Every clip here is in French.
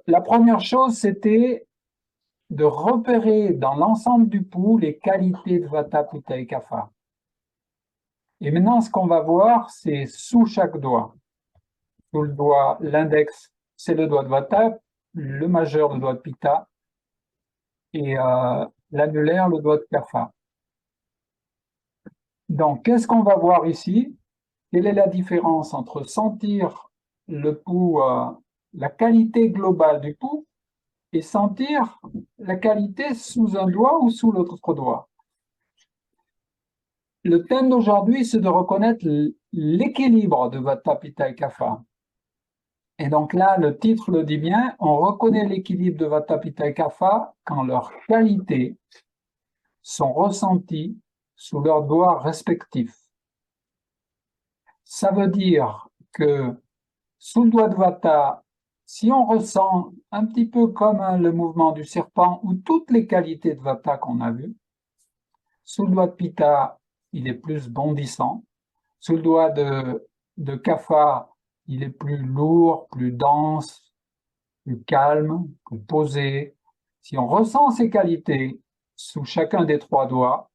la première chose, c'était de repérer dans l'ensemble du pouls les qualités de Vata, Pitta et Kapha. Et maintenant, ce qu'on va voir, c'est sous chaque doigt. Sous le doigt, l'index, c'est le doigt de Vata, le majeur, le doigt de Pitta, et l'annulaire, le doigt de Kapha. Donc, qu'est-ce qu'on va voir ici? Quelle est la différence entre sentir le pouls, la qualité globale du pouls, et sentir la qualité sous un doigt ou sous l'autre doigt? Le thème d'aujourd'hui, c'est de reconnaître l'équilibre de Vata, Pitta et Kapha. Et donc là, le titre le dit bien, on reconnaît l'équilibre de Vata, Pitta et Kapha quand leurs qualités sont ressenties sous leurs doigts respectifs. Ça veut dire que sous le doigt de Vata, si on ressent un petit peu comme le mouvement du serpent ou toutes les qualités de Vata qu'on a vues, sous le doigt de Pitta, il est plus bondissant. Sous le doigt de Kapha, il est plus lourd, plus dense, plus calme, plus posé. Si on ressent ces qualités sous chacun des trois doigts,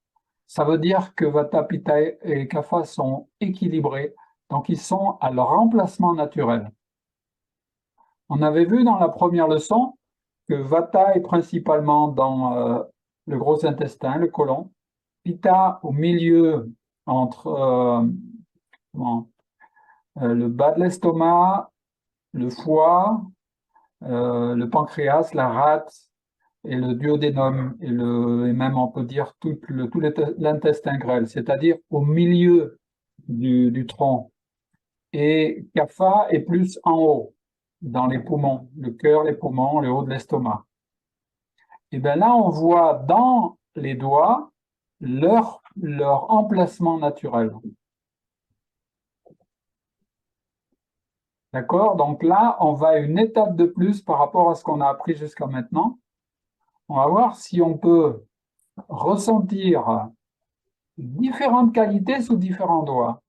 ça veut dire que Vata, Pitta et Kapha sont équilibrés, donc ils sont à leur emplacement naturel. On avait vu dans la première leçon que Vata est principalement dans le gros intestin, le côlon, Pitta au milieu entre le bas de l'estomac, le foie, le pancréas, la rate et le duodénum, et même on peut dire tout l'intestin grêle, c'est-à-dire au milieu du tronc. Et Kapha est plus en haut, dans les poumons, le cœur, les poumons, le haut de l'estomac. Et bien là, on voit dans les doigts leur emplacement naturel. D'accord? Donc là, on va à une étape de plus par rapport à ce qu'on a appris jusqu'à maintenant. On va voir si on peut ressentir différentes qualités sous différents doigts.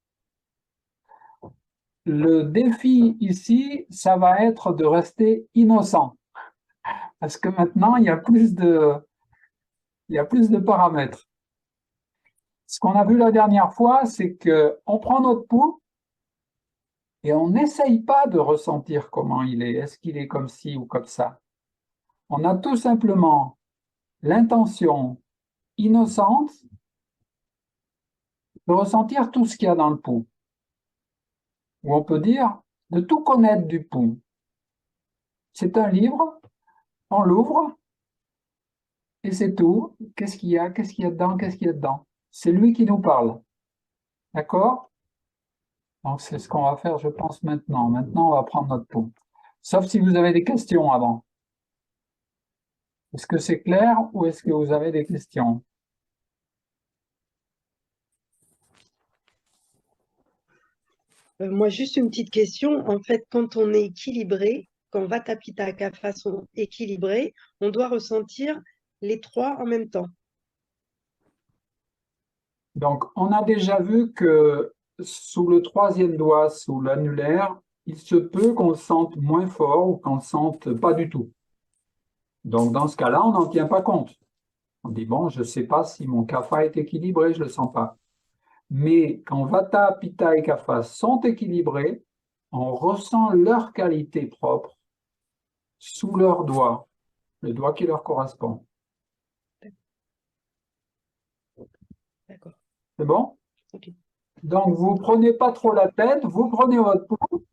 Le défi ici, ça va être de rester innocent. Parce que maintenant, il y a plus de paramètres. Ce qu'on a vu la dernière fois, c'est qu'on prend notre pouls et on n'essaye pas de ressentir comment il est. Est-ce qu'il est comme ci ou comme ça? On a tout simplement l'intention innocente de ressentir tout ce qu'il y a dans le pouls. Ou on peut dire de tout connaître du pouls. C'est un livre, on l'ouvre et c'est tout. Qu'est-ce qu'il y a? Qu'est-ce qu'il y a dedans? Qu'est-ce qu'il y a dedans? C'est lui qui nous parle. D'accord? Donc c'est ce qu'on va faire, je pense, maintenant. Maintenant, on va prendre notre pouls. Sauf si vous avez des questions avant. Est-ce que c'est clair ou est-ce que vous avez des questions? Moi, juste une petite question. En fait, quand on est équilibré, quand Vata, Pitta, Kapha sont équilibrés, on doit ressentir les trois en même temps. Donc, on a déjà vu que sous le troisième doigt, sous l'annulaire, il se peut qu'on le sente moins fort ou qu'on le sente pas du tout. Donc, dans ce cas-là, on n'en tient pas compte. On dit, bon, je ne sais pas si mon kapha est équilibré, je ne le sens pas. Mais quand Vata, Pitta et Kapha sont équilibrés, on ressent leur qualité propre sous leur doigt, le doigt qui leur correspond. D'accord. C'est bon? Ok. Donc, vous ne prenez pas trop la tête, vous prenez votre pouls,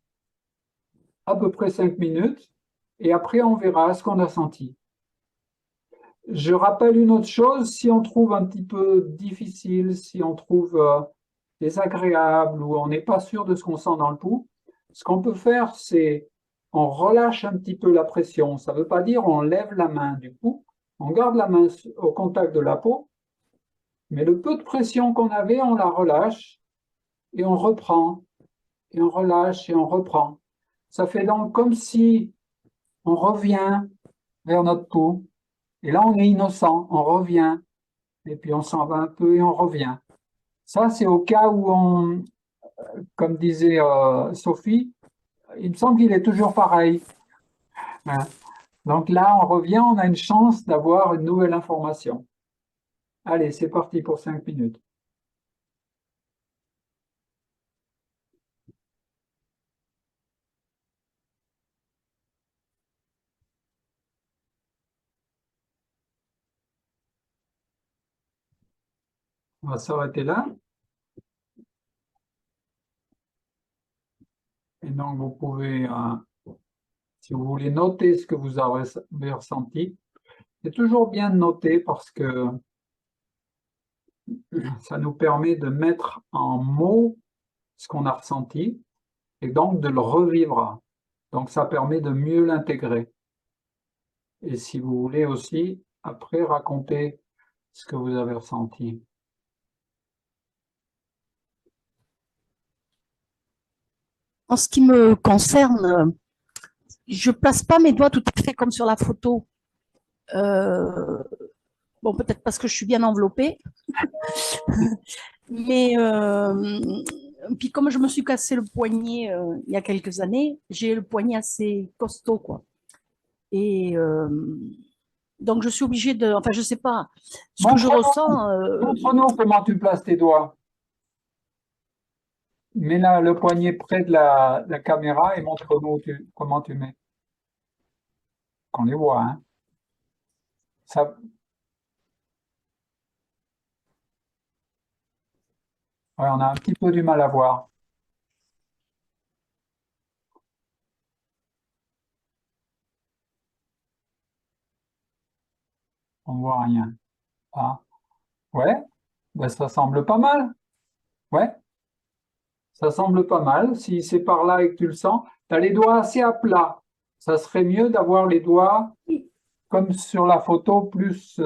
à peu près 5 minutes, et après, on verra ce qu'on a senti. Je rappelle une autre chose, si on trouve un petit peu difficile, si on trouve désagréable ou on n'est pas sûr de ce qu'on sent dans le pouls, ce qu'on peut faire, c'est on relâche un petit peu la pression. Ça ne veut pas dire on lève la main du pouls, on garde la main au contact de la peau, mais le peu de pression qu'on avait, on la relâche et on reprend, et on relâche et on reprend. Ça fait donc comme si on revient vers notre pouls, et là on est innocent, on revient, et puis on s'en va un peu et on revient. Ça, c'est au cas où on, comme disait Sophie, il me semble qu'il est toujours pareil. Hein. Donc là, on revient, on a une chance d'avoir une nouvelle information. Allez, c'est parti pour 5 minutes. On va s'arrêter là. Et donc, vous pouvez, si vous voulez noter ce que vous avez ressenti, c'est toujours bien de noter parce que ça nous permet de mettre en mots ce qu'on a ressenti et donc de le revivre. Donc, ça permet de mieux l'intégrer. Et si vous voulez aussi, après, raconter ce que vous avez ressenti. En ce qui me concerne, je place pas mes doigts tout à fait comme sur la photo. Bon, peut-être parce que je suis bien enveloppée. Mais puis comme je me suis cassé le poignet il y a quelques années, j'ai le poignet assez costaud, quoi. Et donc je suis obligée de, enfin je sais pas, ce que je ressens. Montre-nous comment tu places tes doigts. Mets là le poignet près de la caméra et montre-nous comment tu mets. Qu'on les voit, hein. Ça, ouais, on a un petit peu du mal à voir. On voit rien. Ah. Ouais, ben, ça semble pas mal. Ouais, ça semble pas mal. Si c'est par là et que tu le sens, tu as les doigts assez à plat. Ça serait mieux d'avoir les doigts comme sur la photo, plus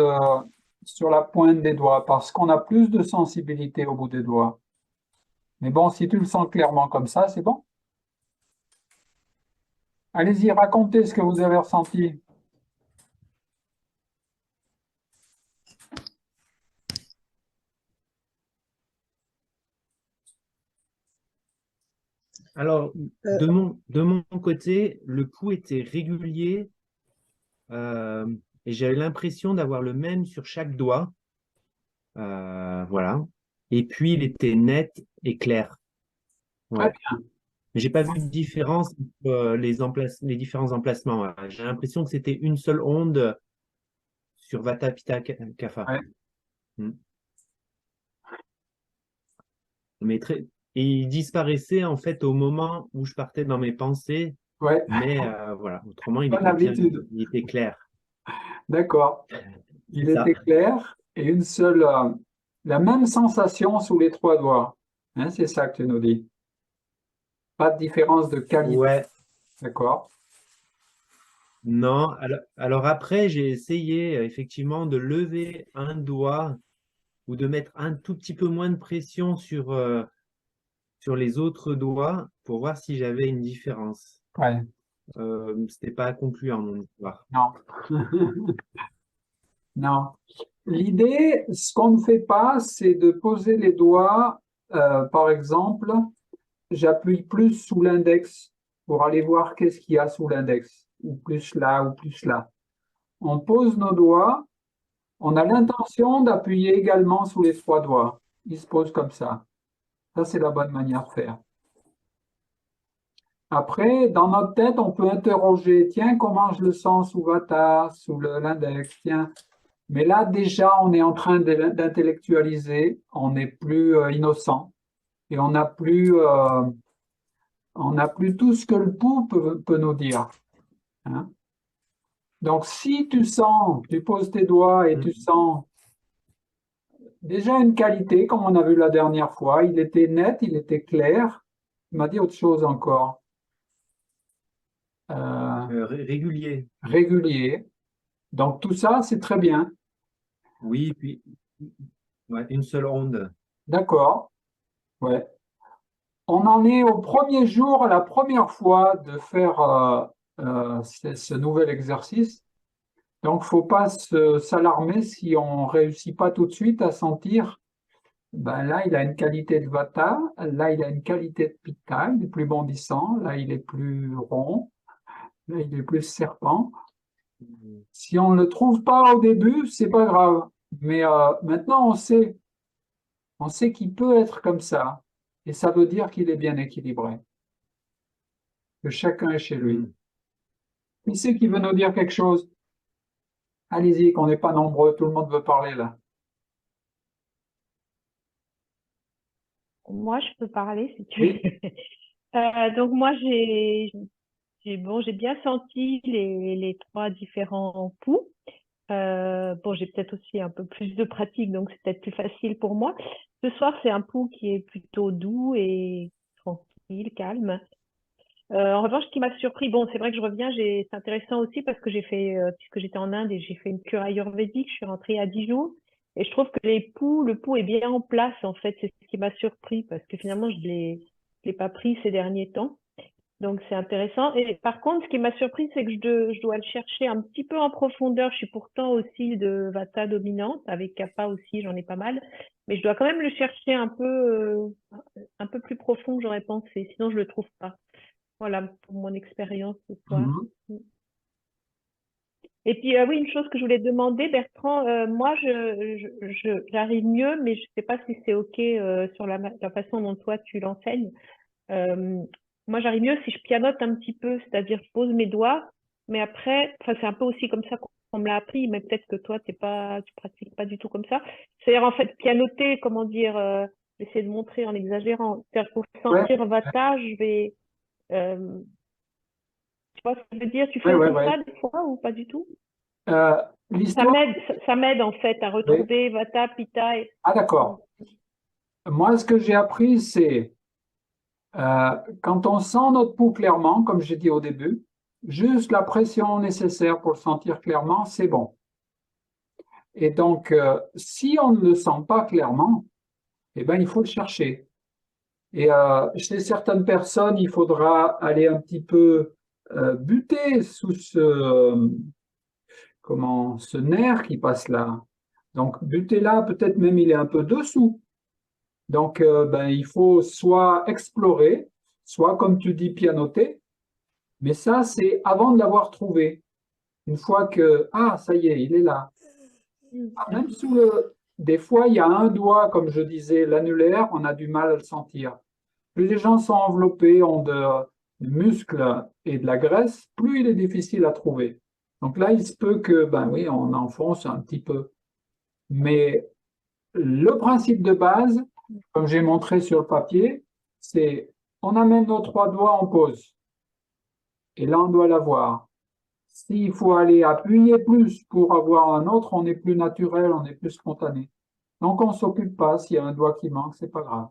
sur la pointe des doigts, parce qu'on a plus de sensibilité au bout des doigts. Mais bon, si tu le sens clairement comme ça, c'est bon. Allez-y, racontez ce que vous avez ressenti. Alors, de mon côté, le pouls était régulier et j'avais l'impression d'avoir le même sur chaque doigt. Voilà. Et puis, il était net et clair. Très Ouais. bien. Mais j'ai pas vu de différence entre les différents emplacements. Ouais. J'ai l'impression que c'était une seule onde sur Vata Pitta Kapha. Ouais. Mm. Mais et il disparaissait en fait au moment où je partais dans mes pensées. Ouais, Mais voilà, autrement, il bonne était bien, habitude. il était clair. D'accord. C'est Il ça. était clair et une seule, la même sensation sous les trois doigts. Hein, c'est ça que tu nous dis. Pas de différence de qualité. Ouais, D'accord. non. Alors après, j'ai essayé effectivement de lever un doigt ou de mettre un tout petit peu moins de pression sur les autres doigts pour voir si j'avais une différence. Ouais. C'était pas concluant mon histoire. Non. Non. L'idée, ce qu'on ne fait pas, c'est de poser les doigts, par exemple, j'appuie plus sous l'index pour aller voir qu'est-ce qu'il y a sous l'index, ou plus là, ou plus là. On pose nos doigts, on a l'intention d'appuyer également sous les trois doigts. Ils se posent comme ça. Ça, c'est la bonne manière de faire. Après, dans notre tête, on peut interroger, tiens, comment je le sens sous Vata, sous l'index, tiens. Mais là, déjà, on est en train d'intellectualiser, on n'est plus innocent et on n'a plus tout ce que le pouls peut nous dire. Hein. Donc, si tu sens, tu poses tes doigts et tu Mm. sens déjà une qualité, comme on a vu la dernière fois, il était net, il était clair. Il m'a dit autre chose encore. Euh, Régulier. régulier. Donc, tout ça, c'est très bien. Oui, puis ouais, une seule onde. D'accord. Ouais. On en est au premier jour, la première fois de faire ce nouvel exercice. Donc, faut pas s'alarmer si on réussit pas tout de suite à sentir. Ben là, il a une qualité de vata. Là, il a une qualité de pitta. Il est plus bondissant. Là, il est plus rond. Là, il est plus serpent. Si on ne le trouve pas au début, c'est pas grave. Mais maintenant, on sait qu'il peut être comme ça. Et ça veut dire qu'il est bien équilibré, que chacun est chez lui. Mm. Qui c'est qui veut nous dire quelque chose? Allez-y, qu'on n'est pas nombreux, tout le monde veut parler là. Moi, je peux parler si tu Oui. veux. Donc moi, j'ai bien senti les trois différents poux. Bon, j'ai peut-être aussi un peu plus de pratique, donc c'est peut-être plus facile pour moi. Ce soir, c'est un poux qui est plutôt doux et tranquille, calme. En revanche, ce qui m'a surpris, bon, c'est vrai que je reviens, c'est intéressant aussi parce que j'ai fait, puisque j'étais en Inde et j'ai fait une cure ayurvédique, je suis rentrée à 10 jours et je trouve que le poux est bien en place en fait, c'est ce qui m'a surpris parce que finalement je l'ai pas pris ces derniers temps. Donc c'est intéressant. Et par contre, ce qui m'a surpris, c'est que je dois le chercher un petit peu en profondeur. Je suis pourtant aussi de Vata dominante, avec Kapha aussi, j'en ai pas mal. Mais je dois quand même le chercher un peu plus profond que j'aurais pensé. Sinon, je le trouve pas. Voilà pour mon expérience ce soir. Mhm. Et puis, oui, une chose que je voulais te demander, Bertrand, moi, j'arrive mieux, mais je sais pas si c'est OK sur la façon dont toi, tu l'enseignes. Euh, Moi, j'arrive mieux si je pianote un petit peu, c'est-à-dire je pose mes doigts, mais après, enfin, c'est un peu aussi comme ça qu'on me l'a appris, mais peut-être que toi, tu pratiques pas du tout comme ça. C'est-à-dire, en fait, pianoter, comment dire, j'essaie de montrer en exagérant. C'est-à-dire, pour Ouais, sentir Vata, euh, tu vois ce que je veux dire? Tu fais ouais, aussi ouais. ça des fois ou pas du tout? Euh, Ça l'histoire, m'aide, ça m'aide en fait à oui. retrouver Vata, Pitta et... Ah d'accord. Moi, ce que j'ai appris, c'est quand on sent notre pouls clairement, comme j'ai dit au début, juste la pression nécessaire pour le sentir clairement, c'est bon. Et donc, si on ne le sent pas clairement, eh ben, il faut le chercher. Et chez certaines personnes, il faudra aller un petit peu buter sous ce nerf qui passe là. Donc, buter là, peut-être même il est un peu dessous. Donc, ben, il faut soit explorer, soit, comme tu dis, pianoter. Mais ça, c'est avant de l'avoir trouvé. Une fois que, ah, ça y est, il est là. Ah, même sous des fois, il y a un doigt, comme je disais, l'annulaire, on a du mal à le sentir. Plus les gens sont enveloppés, ont de muscles et de la graisse, plus il est difficile à trouver. Donc là, il se peut que, ben oui, on enfonce un petit peu. Mais le principe de base, comme j'ai montré sur le papier, c'est on amène nos trois doigts en pause. Et là, on doit l'avoir. S'il faut aller appuyer plus pour avoir un autre, on est plus naturel, on est plus spontané. Donc, on ne s'occupe pas. S'il y a un doigt qui manque, c'est pas grave.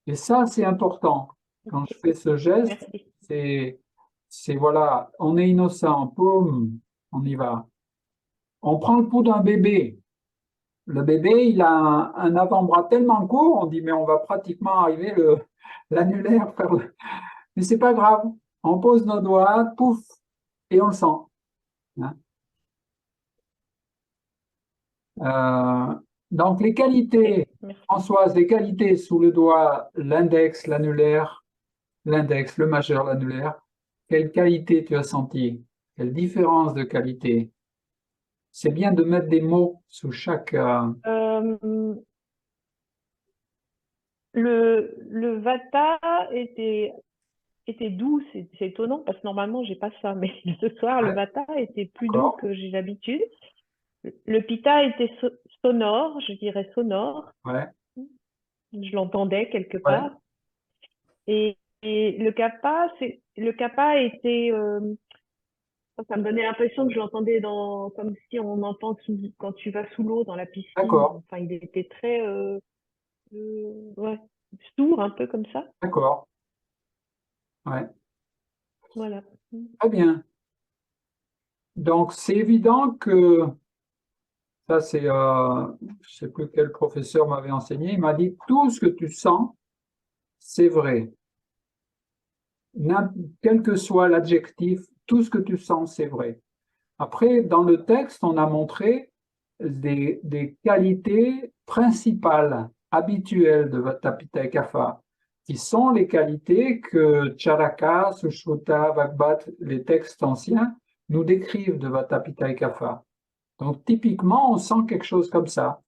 Et ça, c'est important. Quand je fais ce geste, Merci. c'est voilà, on est innocent, poum, on y va. On prend le pouls d'un bébé. Le bébé, il a un avant-bras tellement court, on dit, mais on va pratiquement arriver l'annulaire. Mais c'est pas grave. On pose nos doigts, pouf, et on le sent. Hein. Euh, donc, les qualités, Merci. Françoise, les qualités sous le doigt, l'index, l'annulaire, l'index, le majeur, l'annulaire, quelle qualité tu as senti? Quelle différence de qualité? C'est bien de mettre des mots sous chaque... Euh, le Vata était doux, c'est étonnant parce que normalement j'ai pas ça, mais ce soir le Ouais, Vata était plus doux d'accord. que j'ai l'habitude. Le Pitta était sonore, je dirais sonore, Ouais, je l'entendais quelque ouais, part. Et le Kappa était, ça me donnait l'impression que je l'entendais comme si on entend quand tu vas sous l'eau dans la piscine. d'accord, Enfin, il était très, ouais, sourd un peu comme ça. d'accord. Ouais, Voilà. très bien. Donc, c'est évident que ça, je sais plus quel professeur m'avait enseigné, il m'a dit, tout ce que tu sens, c'est vrai. Quel que soit l'adjectif, tout ce que tu sens, c'est vrai. Après, dans le texte, on a montré des qualités principales, habituelles de Vata, Pitta et Kapha, qui sont les qualités que Charaka, Sushruta, Bhagavad, les textes anciens, nous décrivent de Vata, Pitta et Kapha. Donc, typiquement, on sent quelque chose comme ça.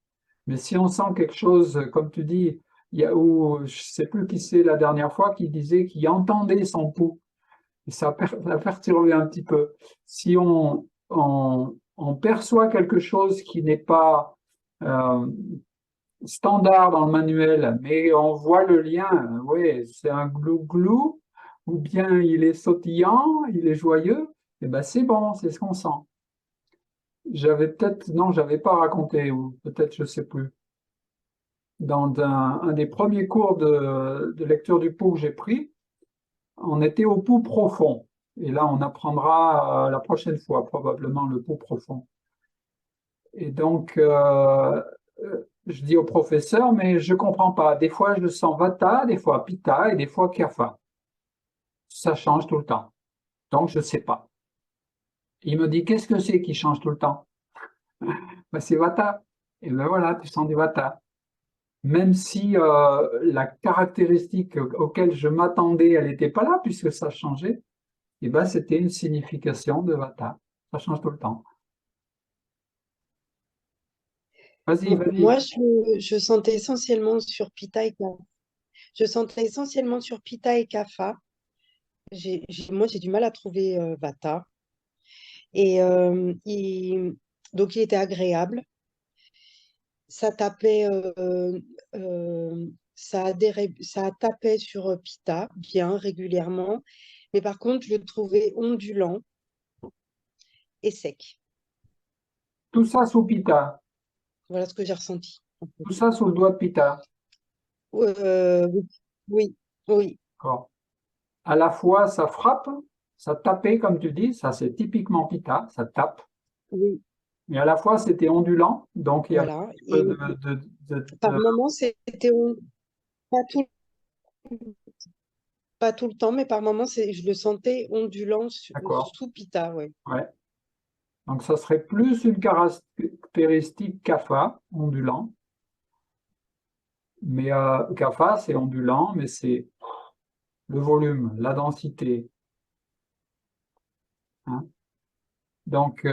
Mais si on sent quelque chose, comme tu dis, ou je ne sais plus qui c'est la dernière fois qui disait qu'il entendait son pouls. Et ça a perturbé un petit peu. Si on perçoit quelque chose qui n'est pas standard dans le manuel, mais on voit le lien, oui, c'est un glou-glou, ou bien il est sautillant, il est joyeux, et ben c'est bon, c'est ce qu'on sent. Non, j'avais pas raconté, ou peut-être je sais plus. Dans un des premiers cours de lecture du pouls que j'ai pris, on était au pouls profond. Et là, on apprendra la prochaine fois, probablement, le pouls profond. Et donc, je dis au professeur, mais je comprends pas. Des fois, je sens Vata, des fois Pitta et des fois Kapha. Ça change tout le temps. Donc, je sais pas. Il me dit, qu'est-ce que c'est qui change tout le temps? Ben, c'est Vata. Et ben voilà, tu sens du Vata. Même si la caractéristique auquel je m'attendais, elle n'était pas là, puisque ça changeait, et ben, c'était une signification de Vata. Ça change tout le temps. Vas-y, Donc, vas-y. moi, je sentais essentiellement sur Pitta et Kapha. Je sentais essentiellement sur Pitta et Kapha. Moi, j'ai du mal à trouver Vata. Et donc, il était agréable. Ça tapait, ça tapait sur Pitta bien régulièrement. Mais par contre, je le trouvais ondulant et sec. Tout ça sous Pitta. Voilà ce que j'ai ressenti, en fait. Tout ça sous le doigt de Pitta. Oui, oui, oui, D'accord. À la fois, ça frappe, ça tapait, comme tu dis, ça c'est typiquement Pitta, ça tape. oui, Mais à la fois, c'était ondulant, donc il y avait voilà. un peu Et par de- moments, pas tout, pas tout le temps, mais par moments, je le sentais ondulant D'accord. sous Pitta, ouais. Ouais. Donc ça serait plus une caractéristique kapha, ondulant. Mais kapha, c'est ondulant, mais c'est le volume, la densité, hein. Donc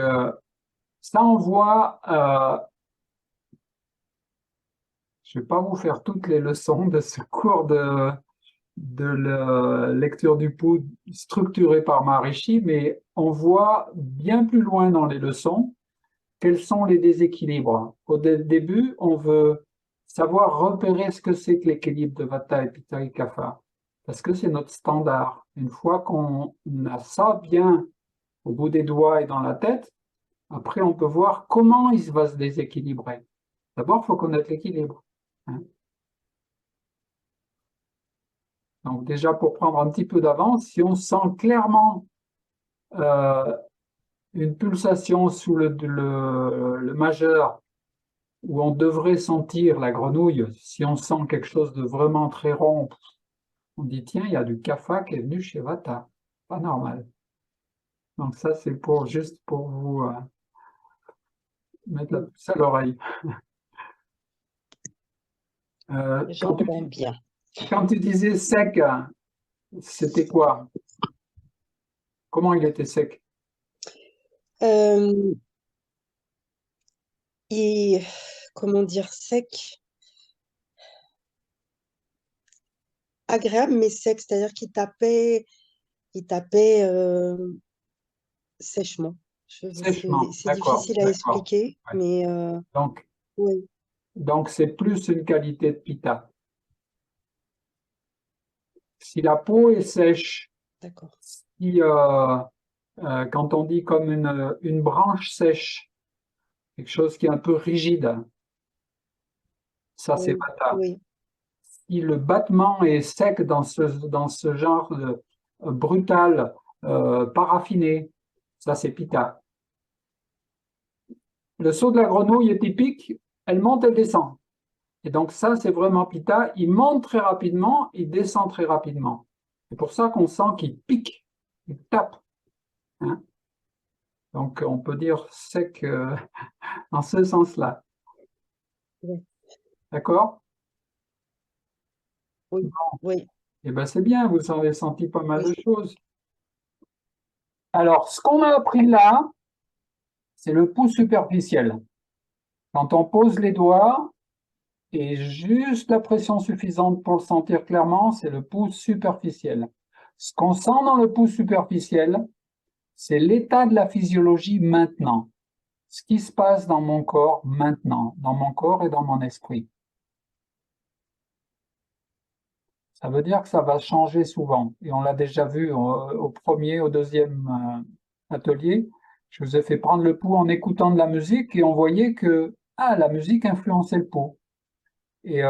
ça, on voit, je ne vais pas vous faire toutes les leçons de ce cours de la lecture du pouls structuré par Maharishi, mais on voit bien plus loin dans les leçons quels sont les déséquilibres. Au début, on veut savoir repérer ce que c'est que l'équilibre de Vata et Pitta et Kapha, parce que c'est notre standard. Une fois qu'on a ça bien au bout des doigts et dans la tête, après on peut voir comment il va se déséquilibrer. D'abord, il faut connaître l'équilibre, hein. Donc déjà, pour prendre un petit peu d'avance, si on sent clairement euh, une pulsation sous le majeur, où on devrait sentir la grenouille, si on sent quelque chose de vraiment très rond, on dit tiens, il y a du kapha qui est venu chez Vata. Pas normal. Donc ça, c'est juste pour vous mettre la puce à l'oreille. Euh, quand tu, J'entends bien. quand tu disais sec, c'était quoi? Comment il était sec? Euh, et comment dire, sec, agréable, mais sec, c'est-à-dire il tapait sèchement. Sèchement, C'est d'accord, difficile à d'accord. expliquer, Ouais. mais Donc, oui, donc c'est plus une qualité de pita. Si la peau est sèche, d'accord. si, quand on dit comme une branche sèche, quelque chose qui est un peu rigide, ça c'est Oui, Vata. oui, Si le battement est sec dans ce genre de, brutal, paraffiné, ça c'est Pitta. Le saut de la grenouille est typique, elle monte, elle descend. Et donc ça c'est vraiment Pitta, il monte très rapidement, il descend très rapidement. C'est pour ça qu'on sent qu'il pique, il tape, hein. Donc on peut dire sec dans ce sens-là. oui, D'accord? oui, oui. Eh bien c'est bien, vous avez senti pas mal de choses. Alors, ce qu'on a appris là, c'est le pouls superficiel. Quand on pose les doigts et juste la pression suffisante pour le sentir clairement, c'est le pouls superficiel. Ce qu'on sent dans le pouls superficiel, c'est l'état de la physiologie maintenant. Ce qui se passe dans mon corps maintenant, dans mon corps et dans mon esprit. Ça veut dire que ça va changer souvent. Et on l'a déjà vu au premier, au deuxième atelier. Je vous ai fait prendre le pouls en écoutant de la musique et on voyait que la musique influençait le pouls. Et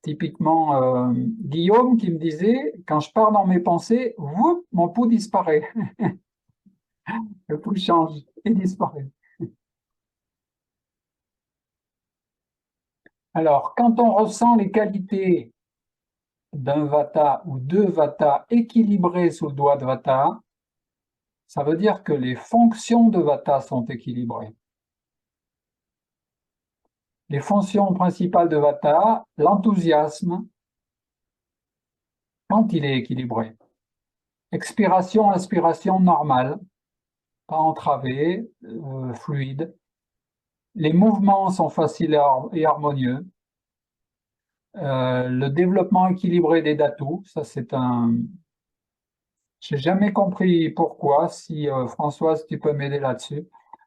typiquement, Guillaume qui me disait, quand je pars dans mes pensées, whoop, mon pouls disparaît. Le pouls change et disparaît. Alors, quand on ressent les qualités d'un vata ou deux vata équilibrés sous le doigt de vata, ça veut dire que les fonctions de vata sont équilibrées. Les fonctions principales de vata, l'enthousiasme, quand il est équilibré. Expiration, inspiration normale, pas entravée, fluide. Les mouvements sont faciles et harmonieux. Le développement équilibré des datus, ça c'est un... J'ai jamais compris pourquoi, si Françoise, tu peux m'aider là-dessus.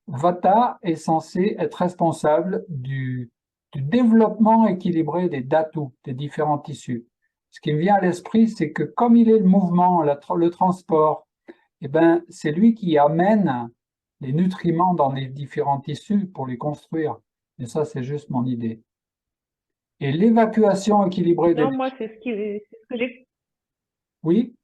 Vata est censé être responsable du développement équilibré des datus, des différents tissus. Ce qui me vient à l'esprit, c'est que comme il est le mouvement, le transport, eh ben, c'est lui qui amène les nutriments dans les différents tissus pour les construire. Et ça, c'est juste mon idée. Et l'évacuation équilibrée des... Non, moi, c'est ce que j'ai. Oui,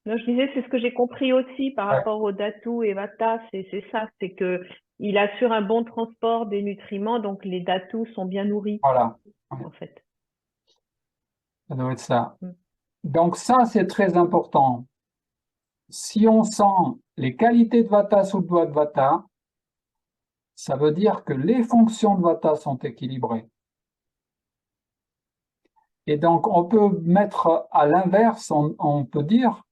Non, je disais, c'est ce que j'ai compris aussi par ouais, rapport au Datu et Vata, c'est ça, c'est que il assure un bon transport des nutriments, donc les Datus sont bien nourris, voilà. Ouais, en fait. ça doit être ça. Mm. Donc ça, c'est très important. Si on sent les qualités de Vata sous le doigt de Vata, ça veut dire que les fonctions de Vata sont équilibrées. Et donc, on peut mettre à l'inverse, on peut dire,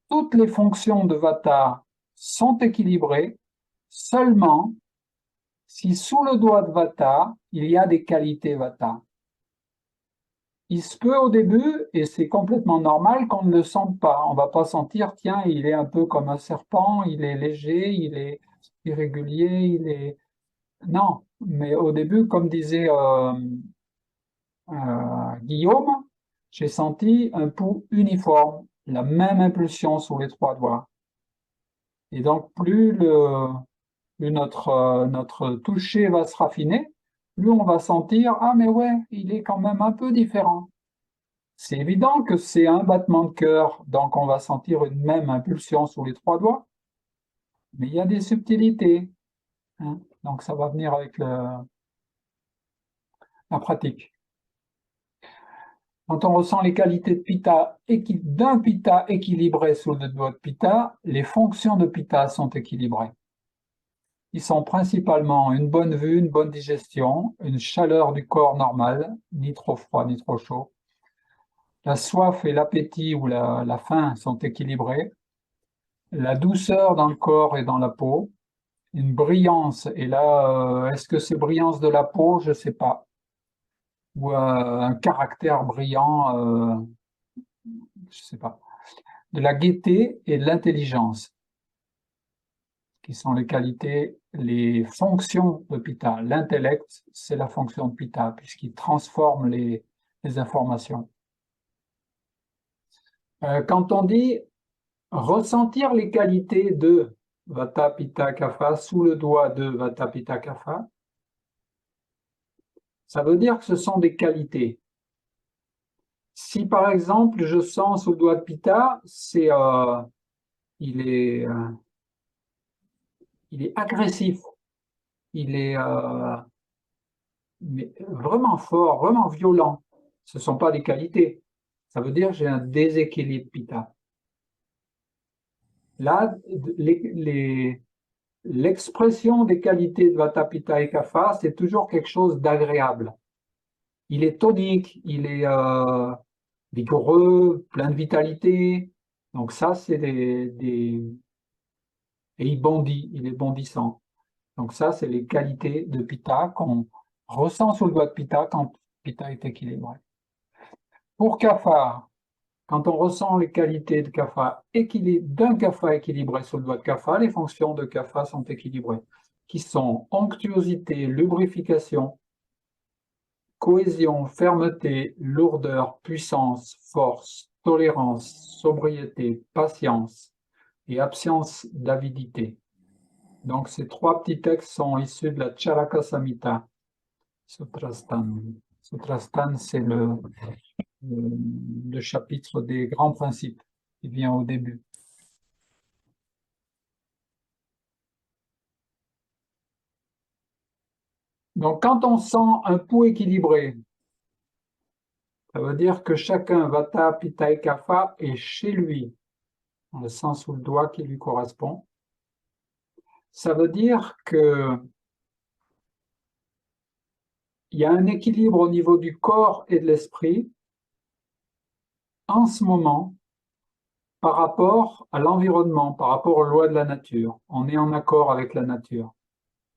toutes les fonctions de Vata sont équilibrées seulement si sous le doigt de Vata, il y a des qualités Vata. Il se peut au début, et c'est complètement normal qu'on ne le sente pas. On ne va pas sentir, tiens, il est un peu comme un serpent, il est léger, il est irrégulier, il est... Non, mais au début, comme disait Guillaume, j'ai senti un pouls uniforme, la même impulsion sur les trois doigts. Et donc, plus notre toucher va se raffiner, plus on va sentir, ah mais ouais, il est quand même un peu différent. C'est évident que c'est un battement de cœur, donc on va sentir une même impulsion sur les trois doigts, mais il y a des subtilités, hein. Donc ça va venir avec la pratique. Quand on ressent les qualités de Pitta, d'un Pitta équilibré sous le doigt de Pitta, les fonctions de Pitta sont équilibrées. Ils sont principalement une bonne vue, une bonne digestion, une chaleur du corps normale, ni trop froid ni trop chaud. La soif et l'appétit ou la faim sont équilibrés. La douceur dans le corps et dans la peau. Une brillance, et là, est-ce que c'est brillance de la peau? Je ne sais pas. Ou un caractère brillant, je ne sais pas. De la gaieté et de l'intelligence, qui sont les qualités, les fonctions de Pitta. L'intellect, c'est la fonction de Pitta, puisqu'il transforme les informations. Quand on dit ressentir les qualités de Vata, Pitta, Kapha sous le doigt de Vata, Pitta, Kapha, ça veut dire que ce sont des qualités. Si par exemple je sens sous le doigt de Pitta, il est agressif, il est mais vraiment fort, vraiment violent. Ce ne sont pas des qualités. Ça veut dire que j'ai un déséquilibre Pitta. Là, l'expression des qualités de Vata, Pitta et Kapha, c'est toujours quelque chose d'agréable. Il est tonique, il est vigoureux, plein de vitalité. Donc ça, c'est des et il bondit, il est bondissant. Donc ça, c'est les qualités de Pitta qu'on ressent sous le doigt de Pitta quand Pitta est équilibré. Pour Kapha, quand on ressent les qualités de Kapha d'un Kapha équilibré sous le doigt de Kapha, les fonctions de Kapha sont équilibrées, qui sont onctuosité, lubrification, cohésion, fermeté, lourdeur, puissance, force, tolérance, sobriété, patience et absence d'avidité. Donc ces trois petits textes sont issus de la Charaka Samhita, Sutrasthana. Sutrasthana, c'est le chapitre des grands principes qui vient au début. Donc quand on sent un pouls équilibré, ça veut dire que chacun, Vata, Pitta et Kapha, est chez lui, on le sent sous le doigt qui lui correspond. Ça veut dire que il y a un équilibre au niveau du corps et de l'esprit en ce moment par rapport à l'environnement, par rapport aux lois de la nature. On est en accord avec la nature.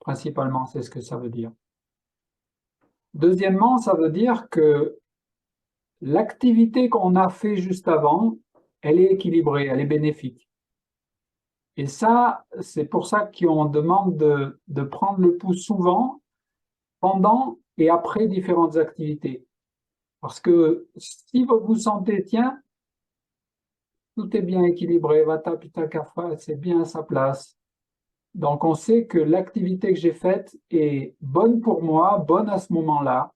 Principalement, c'est ce que ça veut dire. Deuxièmement, ça veut dire que l'activité qu'on a fait juste avant, elle est équilibrée, elle est bénéfique. Et ça, c'est pour ça qu'on demande de prendre le pouls souvent, pendant et après différentes activités. Parce que si vous vous sentez, tiens, tout est bien équilibré, Vata, Pitta, Kapha, c'est bien à sa place. Donc on sait que l'activité que j'ai faite est bonne pour moi, bonne à ce moment-là,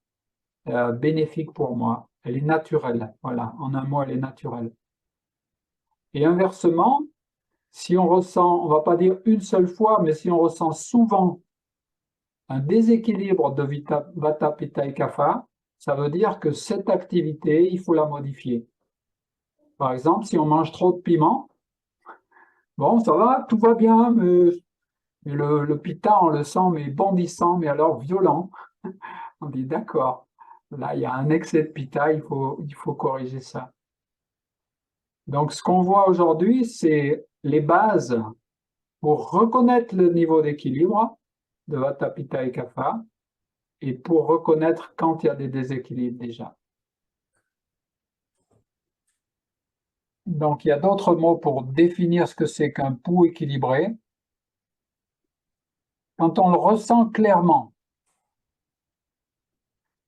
bénéfique pour moi. Elle est naturelle. Voilà, en un mot, elle est naturelle. Et inversement, si on ressent, on ne va pas dire une seule fois, mais si on ressent souvent un déséquilibre de Vata, Pitta et Kapha, ça veut dire que cette activité, il faut la modifier. Par exemple, si on mange trop de piment, bon, ça va, tout va bien, mais le Pitta, on le sent, mais bondissant, mais alors violent. On dit d'accord, là, il y a un excès de Pitta, il faut corriger ça. Donc, ce qu'on voit aujourd'hui, c'est les bases pour reconnaître le niveau d'équilibre de Vata, Pitta et Kapha et pour reconnaître quand il y a des déséquilibres déjà. Donc, il y a d'autres mots pour définir ce que c'est qu'un pouls équilibré. Quand on le ressent clairement,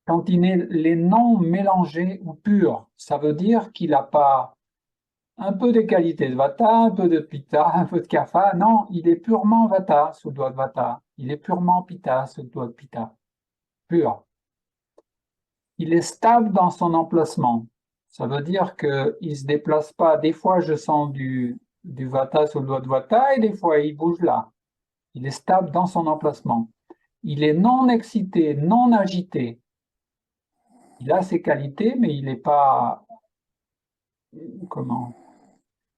quand il est non mélangé ou pur, ça veut dire qu'il n'a pas un peu des qualités de Vata, un peu de Pitta, un peu de Kapha. Non, il est purement Vata sous le doigt de Vata. Il est purement Pitta sous le doigt de Pitta. Pur. Il est stable dans son emplacement. Ça veut dire qu'il ne se déplace pas. Des fois, je sens du Vata sous le doigt de Vata et des fois, il bouge là. Il est stable dans son emplacement. Il est non excité, non agité. Il a ses qualités, mais il n'est pas, comment,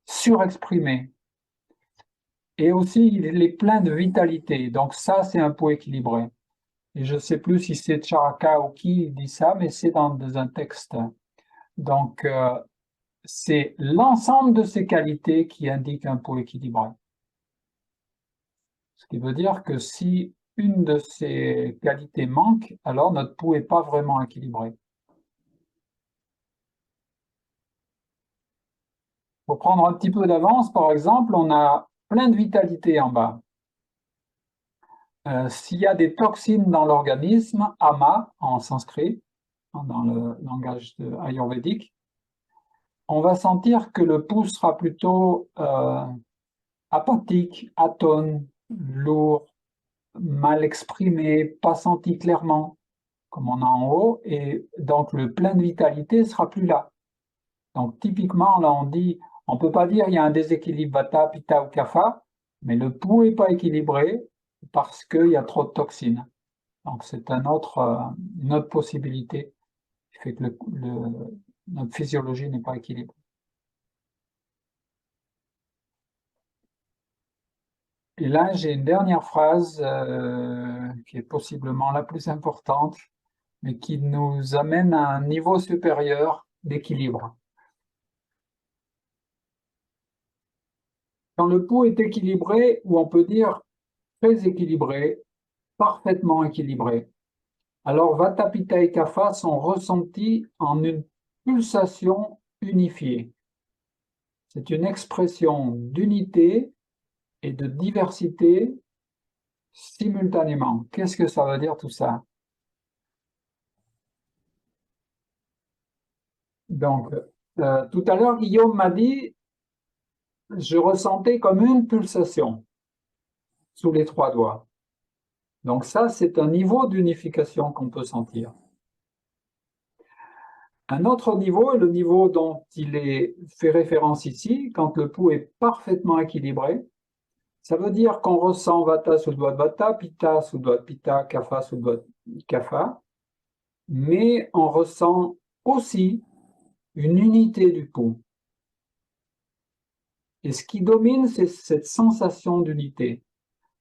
surexprimé. Et aussi, il est plein de vitalité. Donc ça, c'est un pouls équilibré. Et je ne sais plus si c'est Charaka ou qui dit ça, mais c'est dans un texte. Donc, c'est l'ensemble de ces qualités qui indiquent un pouls équilibré. Ce qui veut dire que si une de ces qualités manque, alors notre pouls n'est pas vraiment équilibré. Pour prendre un petit peu d'avance, par exemple, on a plein de vitalité en bas. S'il y a des toxines dans l'organisme, ama en sanskrit, dans le langage ayurvédique, on va sentir que le pouls sera plutôt apathique, atone, lourd, mal exprimé, pas senti clairement, comme on a en haut, et donc le plein de vitalité sera plus là. Donc typiquement, là on dit, on ne peut pas dire il y a un déséquilibre Vata, Pitta ou Kapha, mais le pouls n'est pas équilibré parce qu'il y a trop de toxines. Donc c'est une autre possibilité qui fait que notre physiologie n'est pas équilibrée. Et là, j'ai une dernière phrase qui est possiblement la plus importante, mais qui nous amène à un niveau supérieur d'équilibre. Quand le pouls est équilibré, ou on peut dire très équilibré, parfaitement équilibré, alors Vata, Pitta et Kapha sont ressentis en une pulsation unifiée. C'est une expression d'unité et de diversité simultanément. Qu'est-ce que ça veut dire tout ça? Donc, tout à l'heure, Guillaume m'a dit, je ressentais comme une pulsation sous les 3 doigts. Donc ça, c'est un niveau d'unification qu'on peut sentir. Un autre niveau est le niveau dont il est fait référence ici, quand le pouls est parfaitement équilibré. Ça veut dire qu'on ressent Vata sous le doigt de Vata, Pitta sous le doigt de Pitta, Kapha sous le doigt de Kapha, mais on ressent aussi une unité du pouls. Et ce qui domine, c'est cette sensation d'unité.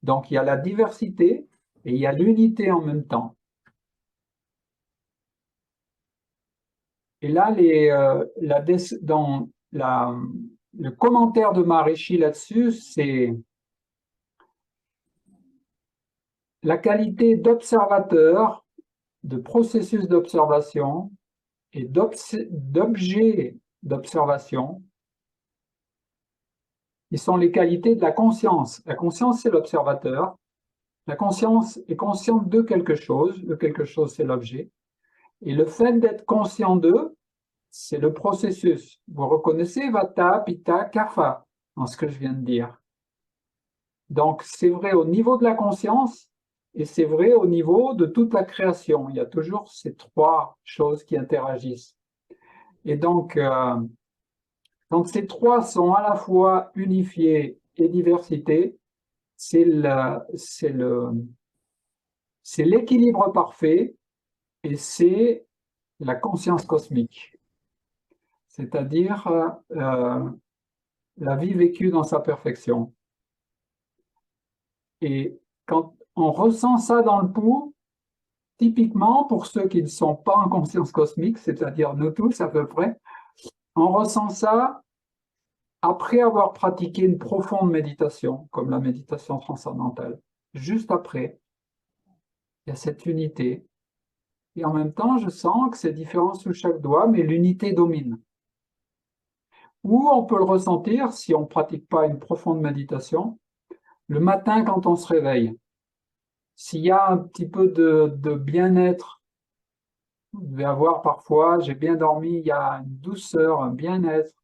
Donc il y a la diversité et il y a l'unité en même temps. Et là, le commentaire de Maharishi là-dessus, c'est la qualité d'observateur, de processus d'observation et d'objet d'observation, qui sont les qualités de la conscience. La conscience, c'est l'observateur. La conscience est consciente de quelque chose. Le quelque chose, c'est l'objet. Et le fait d'être conscient d'eux, c'est le processus. Vous reconnaissez Vata, Pitta, Kapha dans ce que je viens de dire. Donc, c'est vrai au niveau de la conscience et c'est vrai au niveau de toute la création. Il y a toujours ces 3 choses qui interagissent. Et donc, quand ces 3 sont à la fois unifiés et diversité, c'est l'équilibre parfait et c'est la conscience cosmique, c'est-à-dire la vie vécue dans sa perfection. Et quand on ressent ça dans le pouls, typiquement pour ceux qui ne sont pas en conscience cosmique, c'est-à-dire nous tous à peu près, on ressent ça après avoir pratiqué une profonde méditation, comme la méditation transcendantale. Juste après, il y a cette unité. Et en même temps, je sens que c'est différent sous chaque doigt, mais l'unité domine. Ou on peut le ressentir, si on ne pratique pas une profonde méditation, le matin quand on se réveille. S'il y a un petit peu de bien-être, vous devez avoir parfois, j'ai bien dormi, il y a une douceur, un bien-être,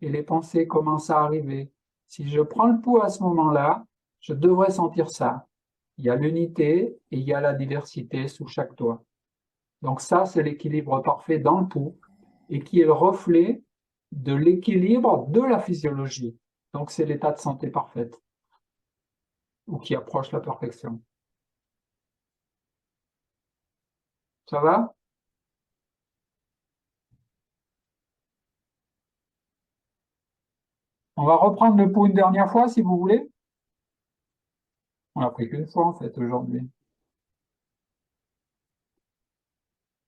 et les pensées commencent à arriver. Si je prends le pouls à ce moment-là, je devrais sentir ça. Il y a l'unité et il y a la diversité sous chaque doigt. Donc ça, c'est l'équilibre parfait dans le pouls et qui est le reflet de l'équilibre de la physiologie. Donc c'est l'état de santé parfaite ou qui approche la perfection. Ça va? On va reprendre le pouls une dernière fois si vous voulez. On l'a pris qu'une fois en fait aujourd'hui.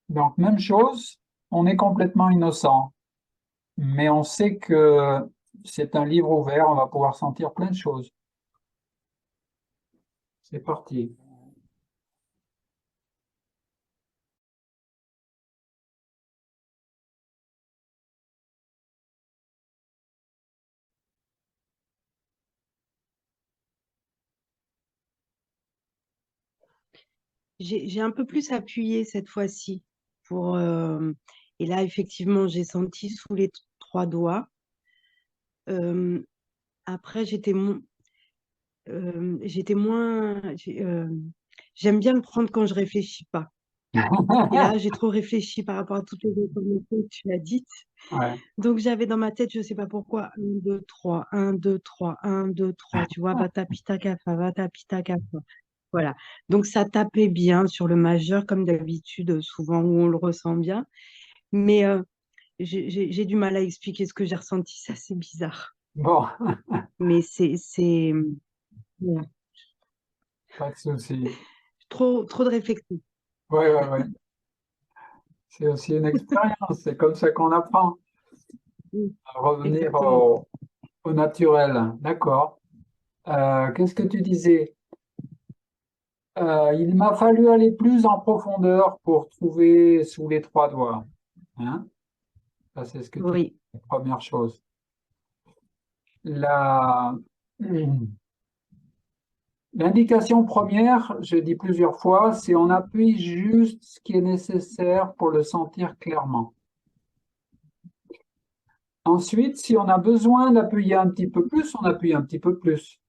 Donc même chose, on est complètement innocent, mais on sait que c'est un livre ouvert, on va pouvoir sentir plein de choses. C'est parti. J'ai un peu plus appuyé cette fois-ci. Et là, effectivement, j'ai senti sous les 3 doigts. Après, j'aime bien le prendre quand je réfléchis pas. Et là, j'ai trop réfléchi par rapport à toutes les informations que tu as dites. Ouais. Donc, j'avais dans ma tête, je ne sais pas pourquoi, 1, 2, 3, 1, 2, 3, 1, 2, 3. Tu vois, Vata, Pitta, Kapha, Vata, Pitta, Kapha. Voilà. Donc, ça tapait bien sur le majeur, comme d'habitude, souvent où on le ressent bien. Mais j'ai du mal à expliquer ce que j'ai ressenti. C'est assez bizarre. Bon, Mais voilà. pas de souci. Trop de réflexion. Ouais. C'est aussi une expérience, c'est comme ça qu'on apprend. Mm, À revenir exactement. Au naturel, d'accord. Qu'est-ce que tu disais? Il m'a fallu aller plus en profondeur pour trouver sous les trois doigts. Hein? Ça, c'est ce que tu dis, Oui, la première chose. La, L'indication première, je dis plusieurs fois, c'est on appuie juste ce qui est nécessaire pour le sentir clairement. Ensuite, si on a besoin d'appuyer un petit peu plus, on appuie un petit peu plus.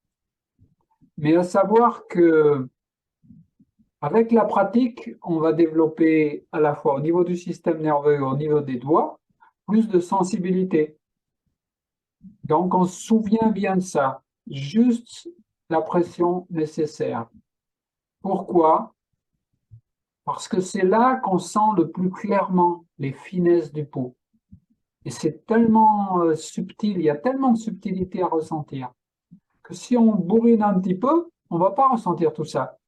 Mais à savoir que avec la pratique, on va développer à la fois au niveau du système nerveux et au niveau des doigts plus de sensibilité. Donc, on se souvient bien de ça. Juste la pression nécessaire. Pourquoi? Parce que c'est là qu'on sent le plus clairement les finesses du pouls. Et c'est tellement subtil, il y a tellement de subtilité à ressentir, que si on bourrine un petit peu, on ne va pas ressentir tout ça.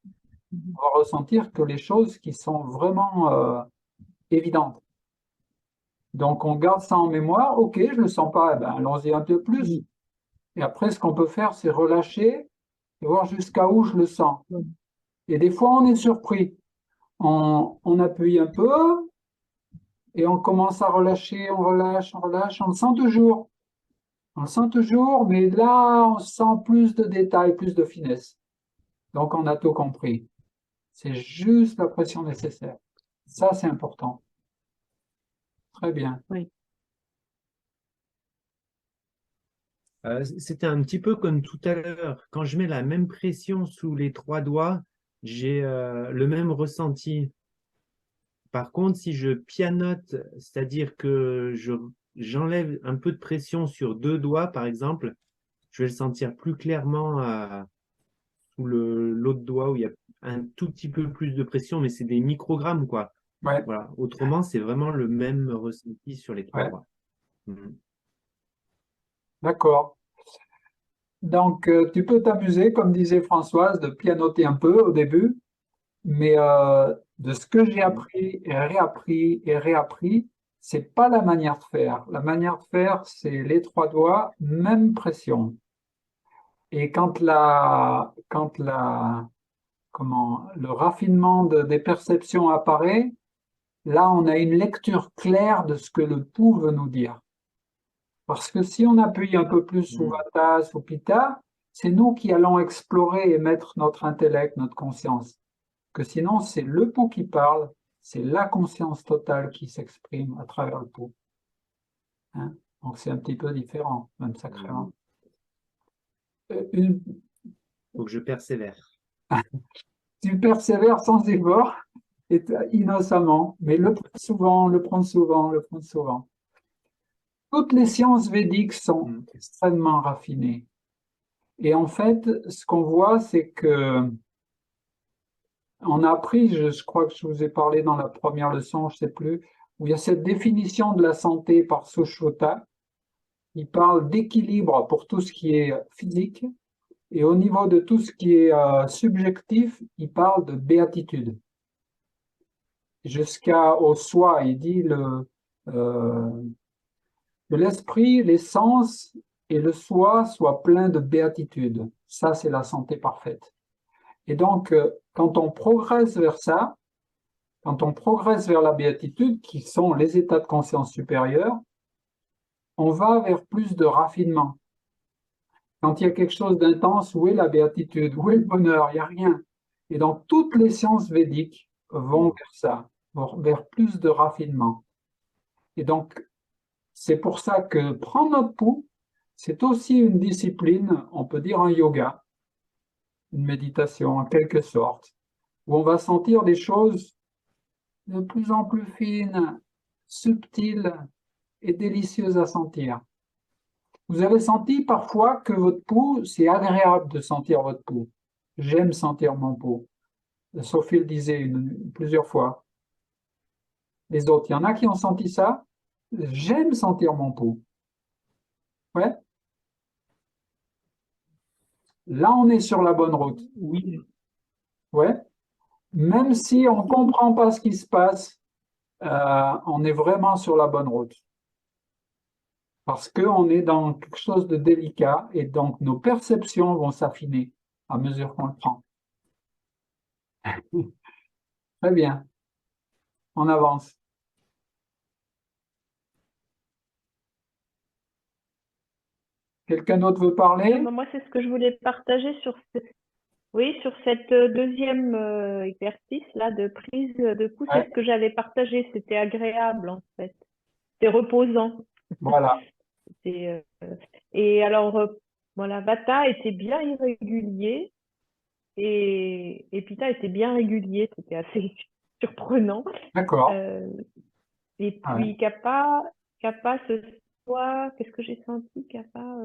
On va ressentir que les choses qui sont vraiment évidentes. Donc on garde ça en mémoire, ok, je ne le sens pas, eh ben, allons-y un peu plus. Et après, ce qu'on peut faire, c'est relâcher et voir jusqu'à où je le sens. Et des fois, on est surpris. On appuie un peu, et on commence à relâcher, on relâche, on le sent toujours. On le sent toujours, mais là, on sent plus de détails, plus de finesse. Donc, on a tout compris. C'est juste la pression nécessaire. Ça, c'est important. Très bien. oui. C'était un petit peu comme tout à l'heure. Quand je mets la même pression sous les trois doigts, j'ai le même ressenti. Par contre, si je pianote, c'est-à-dire que j'enlève un peu de pression sur deux doigts, par exemple, je vais le sentir plus clairement sous l'autre doigt où il y a un tout petit peu plus de pression, mais c'est des microgrammes, quoi. Ouais, Voilà. Autrement, c'est vraiment le même ressenti sur les trois ouais, doigts. Mhm. d'accord. Donc, tu peux t'amuser, comme disait Françoise, de pianoter un peu au début, mais de ce que j'ai Mhm. appris et réappris, c'est pas la manière de faire. La manière de faire, c'est les trois doigts, même pression. Et comment, le raffinement des perceptions apparaît, là, on a une lecture claire de ce que le pouls veut nous dire. Parce que si on appuie un peu plus sous Mhm. Vata, sous Pitta, c'est nous qui allons explorer et mettre notre intellect, notre conscience. Que sinon, c'est le pouls qui parle, c'est la conscience totale qui s'exprime à travers le pouls. Hein. Donc c'est un petit peu différent, même sacrément. Une, Faut que je persévère. tu persévères sans effort et innocemment, mais le prendre souvent, le prendre souvent, le prendre souvent. Toutes les sciences védiques sont Mhm. extrêmement raffinées. Et en fait, ce qu'on voit, c'est que on a appris, je crois que je vous ai parlé dans la première leçon, je ne sais plus, où il y a cette définition de la santé par Sushruta. Il parle d'équilibre pour tout ce qui est physique, et au niveau de tout ce qui est subjectif, il parle de béatitude. Jusqu'au soi, il dit que l'esprit, les sens et le soi soient pleins de béatitude. Ça, c'est la santé parfaite. Et donc, quand on progresse vers ça, quand on progresse vers la béatitude, qui sont les états de conscience supérieurs, on va vers plus de raffinement. Quand il y a quelque chose d'intense, où est la béatitude? Où est le bonheur? Il n'y a rien. Et donc, toutes les sciences védiques vont vers ça, vont vers plus de raffinement. Et donc, c'est pour ça que prendre notre pouls, c'est aussi une discipline, on peut dire un yoga, une méditation en quelque sorte, où on va sentir des choses de plus en plus fines, subtiles et délicieuses à sentir. Vous avez senti parfois que votre pouls, c'est agréable de sentir votre pouls. J'aime sentir mon pouls. Sophie le disait plusieurs fois. Les autres, il y en a qui ont senti ça. J'aime sentir mon pouls. Ouais. Là, on est sur la bonne route. Oui, Ouais. Même si on ne comprend pas ce qui se passe, on est vraiment sur la bonne route. parce qu'on est dans quelque chose de délicat et donc nos perceptions vont s'affiner à mesure qu'on le prend. Très bien, on avance. Quelqu'un d'autre veut parler? Non, moi, c'est ce que je voulais partager oui, sur cette deuxième exercice là de prise de pouls, c'est Ouais, ce que j'avais partagé. C'était agréable en fait. C'était reposant. voilà, C'était, et alors, voilà, Vata était bien irrégulier et Pitta était bien régulier. C'était assez surprenant. d'accord. Euh, et Ouais. puis Kappa ce soir, qu'est-ce que j'ai senti, Kappa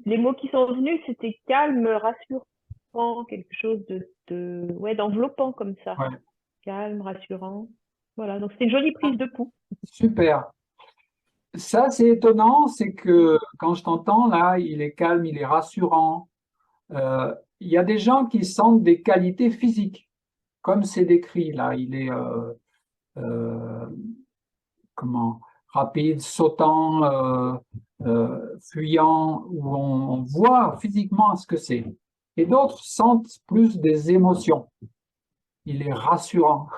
les mots qui sont venus, c'était calme, rassurant, quelque chose ouais, d'enveloppant comme ça. Ouais, Calme, rassurant. Voilà, donc c'était une jolie prise de pouls. super. Ça, c'est étonnant, c'est que quand je t'entends là, il est calme, il est rassurant. Il y a des gens qui sentent des qualités physiques, comme c'est décrit là. Il est euh, comment rapide, sautant, fuyant, où on voit physiquement ce que c'est. Et d'autres sentent plus des émotions. Il est rassurant,